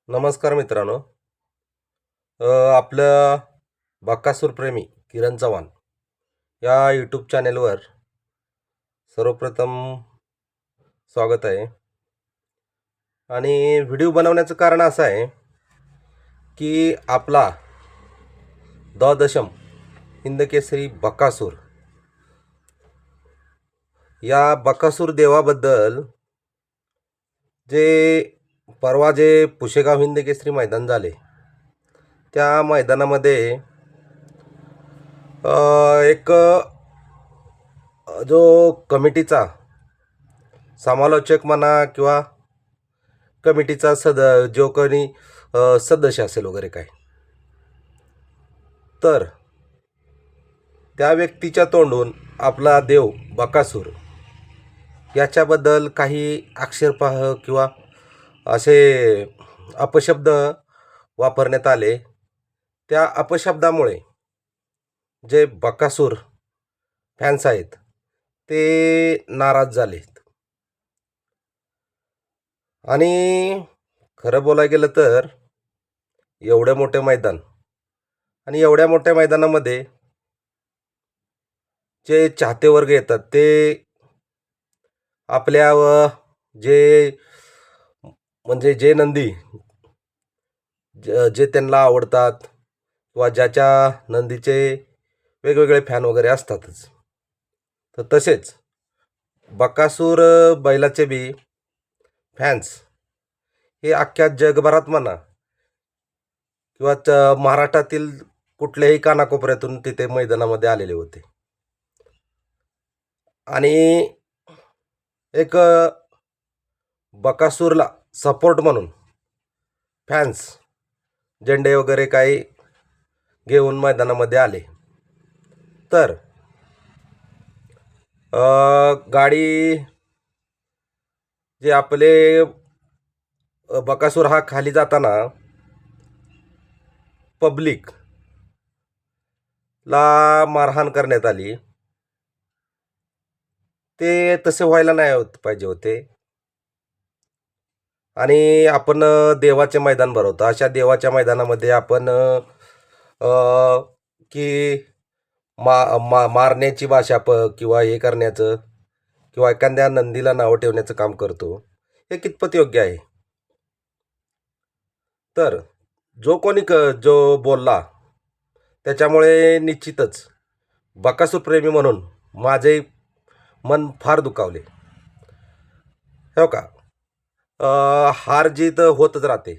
नमस्कार मित्रांनो. आपलं बकासूर प्रेमी किरण चव्हाण या यूट्यूब चॅनेलवर सर्वप्रथम स्वागत आहे. आणि व्हिडिओ बनवण्याचं कारण असं आहे की आपला द्वादशम हिंदकेसरी बकासूर या बकासूर देवाबद्दल परवा जे पुशेगाव हिंदकेसरी मैदान झाले त्या मैदानामध्ये एक जो कमिटीचा समालोचक म्हणा किंवा कमिटीचा जो कोणी सदस्य असेल वगैरे काय, तर त्या व्यक्तीच्या तोंडून आपला देव बकासूर याच्याबद्दल काही आक्षेपार्ह किंवा असे अपशब्द वापरण्यात आले. त्या अपशब्दामुळे जे बकासूर फॅन्स आहेत ते नाराज झालेत. आणि खरं बोलायला गेलं तर एवढं मोठं मैदान आणि एवढ्या मोठ्या मैदानामध्ये जे चाहते वर्ग येतात ते आपल्या जे म्हणजे जे नंदी जे त्यांना आवडतात किंवा ज्याच्या नंदीचे वेगवेगळे फॅन वगैरे असतातच, तर तसेच बकासूर बैलाचे बी फॅन्स हे अख्ख्या जगभरात म्हणा किंवा महाराष्ट्रातील कुठल्याही कानाकोपऱ्यातून तिथे मैदानामध्ये आलेले होते. आणि एक बकासूरला सपोर्ट म्हणून फॅन्स झेंडे वगैरे काही घेऊन मैदानामध्ये आले. तर गाडी जे आपले बकासूर हा खाली जाताना पब्लिक ला मारहाण करण्यात आली. ते तसे व्हायला नाही पाहिजे होते. आणि आपण देवाचे मैदान भरवतो, अशा देवाच्या मैदानामध्ये आपण की मारण्याची भाषा किंवा हे करण्याचं किंवा एखाद्या नंदीला नावं ठेवण्याचं काम करतो, हे कितपत योग्य आहे? तर जो कोणी जो बोलला त्याच्यामुळे निश्चितच बकासूर प्रेमी म्हणून माझे मन फार दुखावले. हो का, हार जीत होतच राहते.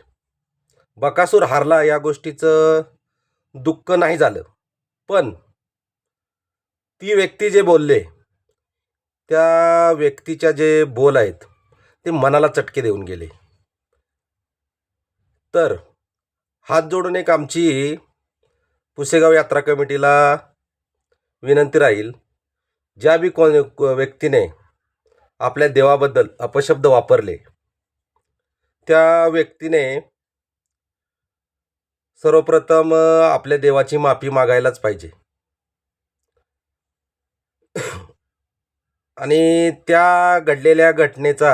बकासूर हारला या गोष्टीचं दुःख नाही झालं, पण ती व्यक्ती जे बोलले त्या व्यक्तीच्या जे बोल आहेत ते मनाला चटके देऊन गेले. तर हात जोडून एक आमची पुसेगाव यात्रा कमिटीला विनंती राहील, ज्या बी कोण व्यक्तीने आपल्या देवाबद्दल अपशब्द वापरले त्या व्यक्तीने सर्वप्रथम आपल्या देवाची माफी मागायलाच पाहिजे. आणि त्या घडलेल्या घटनेचा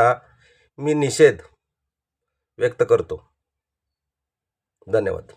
मी निषेध व्यक्त करतो. धन्यवाद.